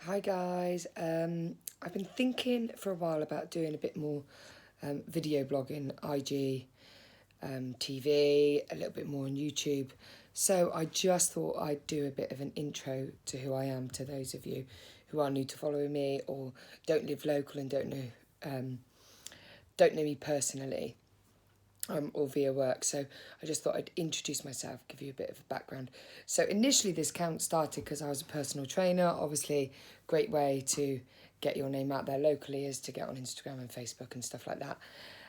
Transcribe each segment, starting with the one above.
Hi guys, I've been thinking for a while about doing a bit more video blogging, IG, TV, a little bit more on YouTube. So I just thought I'd do a bit of an intro to who I am to those of you who are new to following me or don't live local and don't know me personally. Or via work. So I just thought I'd introduce myself, give you a bit of a background. So initially this account started because I was a personal trainer. Obviously, great way to get your name out there locally is to get on Instagram and Facebook and stuff like that.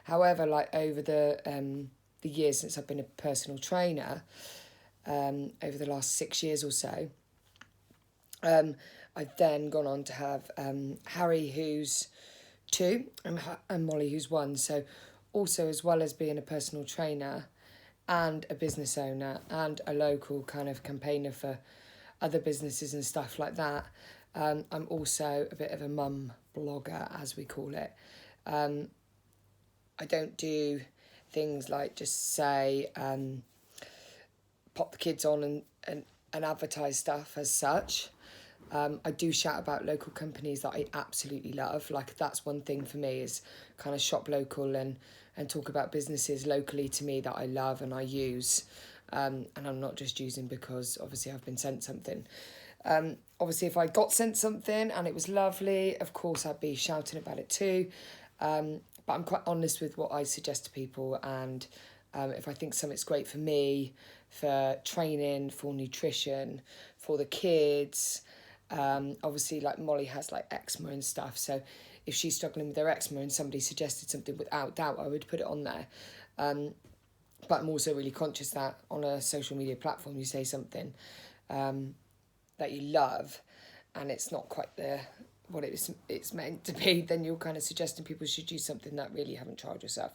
However, like over the years since I've been a personal trainer, over the last 6 years or so, I've then gone on to have Harry, who's 2, and Molly, who's 1. So also, as well as being a personal trainer and a business owner and a local kind of campaigner for other businesses and stuff like that, I'm also a bit of a mum blogger, as we call it. I don't do things like just say pop the kids on and advertise stuff as such. I do shout about local companies that I absolutely love. Like, that's one thing for me, is kind of shop local and talk about businesses locally to me that I love and I use. And I'm not just using because obviously I've been sent something. Obviously, if I got sent something and it was lovely, of course I'd be shouting about it too. But I'm quite honest with what I suggest to people, and if I think something's great for me, for training, for nutrition, for the kids. Obviously, like Molly has like eczema and stuff, so if she's struggling with her eczema and somebody suggested something, without doubt I would put it on there. But I'm also really conscious that on a social media platform you say something that you love and it's not quite what it's meant to be, then you're kind of suggesting people should do something that really haven't tried yourself.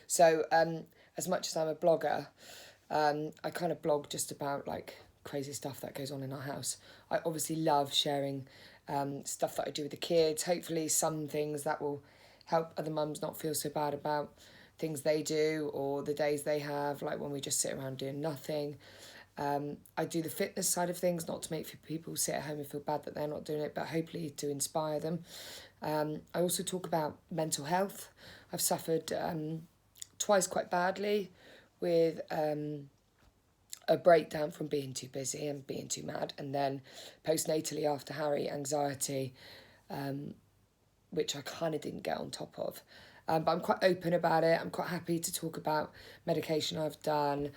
So as much as I'm a blogger, I kind of blog just about like crazy stuff that goes on in our house. I obviously love sharing stuff that I do with the kids, hopefully some things that will help other mums not feel so bad about things they do or the days they have, like when we just sit around doing nothing. I do the fitness side of things, not to make people sit at home and feel bad that they're not doing it, but hopefully to inspire them. I also talk about mental health. I've suffered twice quite badly with a breakdown from being too busy and being too mad, and then postnatally after Harry, anxiety, which I kind of didn't get on top of. But I'm quite open about it. I'm quite happy to talk about medication I've done,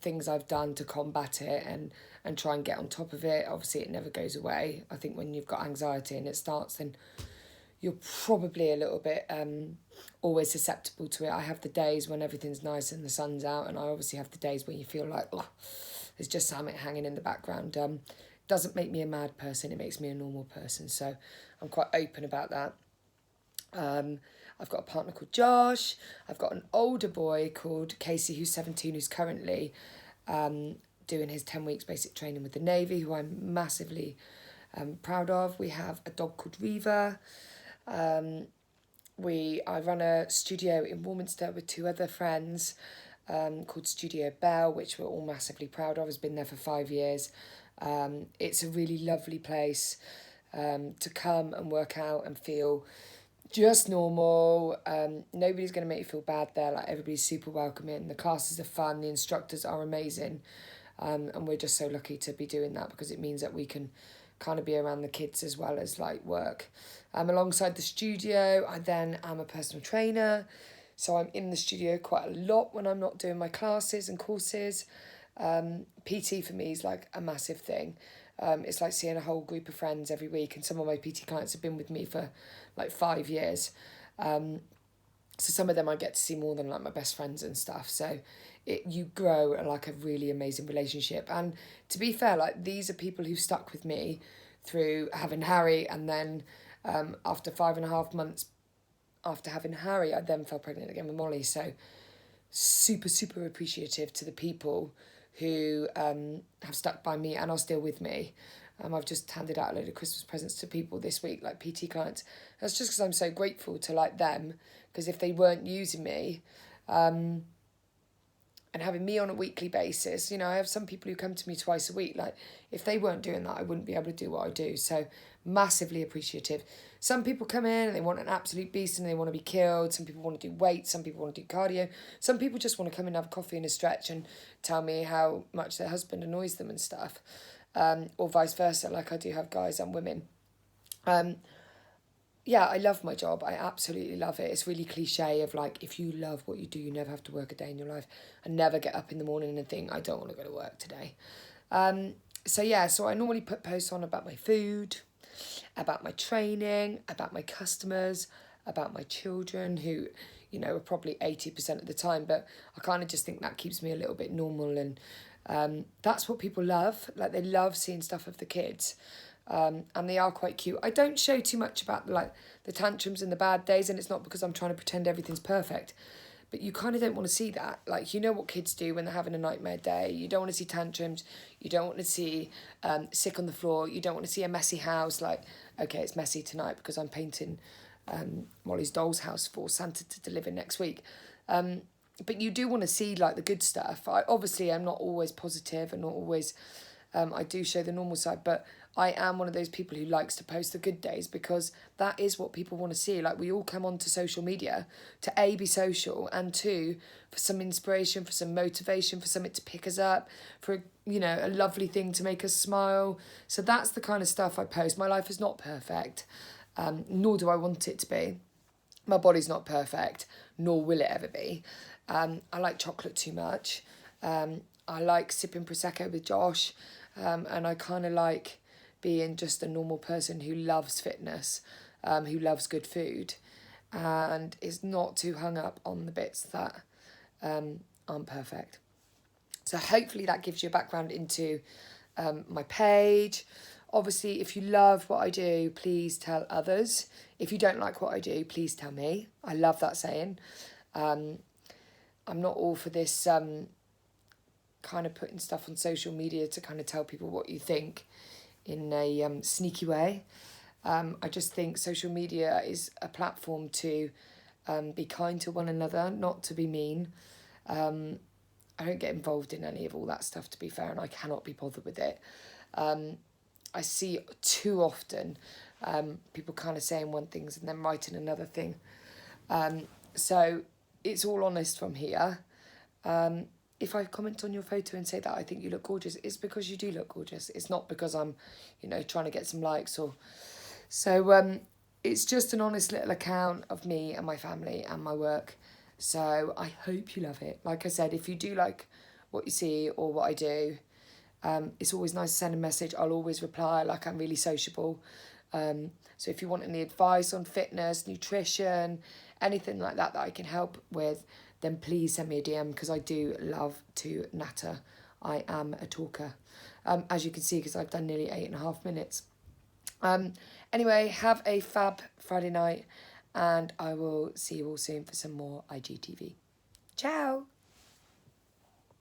things I've done to combat it and try and get on top of it. Obviously, it never goes away. I think when you've got anxiety and it starts, then you're probably a little bit always susceptible to it. I have the days when everything's nice and the sun's out, and I obviously have the days when you feel like, oh, there's just something hanging in the background. Doesn't make me a mad person, it makes me a normal person. So I'm quite open about that. I've got a partner called Josh. I've got an older boy called Casey, who's 17, who's currently doing his 10 weeks basic training with the Navy, who I'm massively proud of. We have a dog called Reva. I run a studio in Warminster with 2 other friends called Studio Bell, which we're all massively proud of. Has been there for 5 years. It's a really lovely place to come and work out and feel just normal. Nobody's going to make you feel bad there. Like, everybody's super welcoming. The classes are fun. The instructors are amazing. And we're just so lucky to be doing that, because it means that we can kind of be around the kids as well as like work. Alongside the studio, I then am a personal trainer. So I'm in the studio quite a lot when I'm not doing my classes and courses. PT for me is like a massive thing. It's like seeing a whole group of friends every week, and some of my PT clients have been with me for like 5 years. So some of them I get to see more than like my best friends and stuff. So you grow like a really amazing relationship. And to be fair, like, these are people who stuck with me through having Harry, and then after 5.5 months after having Harry, I then fell pregnant again with Molly. So super, super appreciative to the people who have stuck by me and are still with me. I've just handed out a load of Christmas presents to people this week, like PT clients. That's just because I'm so grateful to like them, because if they weren't using me, and having me on a weekly basis. You know, I have some people who come to me twice a week. Like, if they weren't doing that, I wouldn't be able to do what I do. So, massively appreciative. Some people come in and they want an absolute beast and they want to be killed. Some people want to do weights. Some people want to do cardio. Some people just want to come and have a coffee and a stretch and tell me how much their husband annoys them and stuff. Or vice versa, like I do have guys and women. Yeah, I love my job. I absolutely love it. It's really cliche of like, if you love what you do, you never have to work a day in your life. And never get up in the morning and think, I don't want to go to work today. So I normally put posts on about my food, about my training, about my customers, about my children who, you know, are probably 80% of the time. But I kind of just think that keeps me a little bit normal. And that's what people love. Like, they love seeing stuff of the kids. And they are quite cute. I don't show too much about like the tantrums and the bad days, and it's not because I'm trying to pretend everything's perfect, but you kind of don't want to see that. Like, you know what kids do when they're having a nightmare day. You don't want to see tantrums. You don't want to see sick on the floor. You don't want to see a messy house. Like, okay, it's messy tonight because I'm painting Molly's doll's house for Santa to deliver next week. But you do want to see like the good stuff. I'm not always positive and not always. I do show the normal side, but I am one of those people who likes to post the good days because that is what people want to see. Like, we all come onto social media to A, be social, and two, for some inspiration, for some motivation, for something to pick us up, for, you know, a lovely thing to make us smile. So that's the kind of stuff I post. My life is not perfect, nor do I want it to be. My body's not perfect, nor will it ever be. I like chocolate too much. I like sipping Prosecco with Josh. And I kind of like being just a normal person who loves fitness, who loves good food, and is not too hung up on the bits that aren't perfect. So hopefully that gives you a background into my page. Obviously, if you love what I do, please tell others. If you don't like what I do, please tell me. I love that saying. I'm not all for this kind of putting stuff on social media to kind of tell people what you think in a sneaky way. I just think social media is a platform to be kind to one another, not to be mean. I don't get involved in any of all that stuff, to be fair, and I cannot be bothered with it. I see too often people kind of saying one thing and then writing another thing. So it's all honest from here. If I comment on your photo and say that I think you look gorgeous, it's because you do look gorgeous. It's not because I'm, you know, trying to get some likes or... So it's just an honest little account of me and my family and my work. So I hope you love it. Like I said, if you do like what you see or what I do, it's always nice to send a message. I'll always reply. Like, I'm really sociable. So if you want any advice on fitness, nutrition, anything like that I can help with, then please send me a DM, because I do love to natter. I am a talker, as you can see, because I've done nearly 8.5 minutes. Anyway, have a fab Friday night, and I will see you all soon for some more IGTV. Ciao!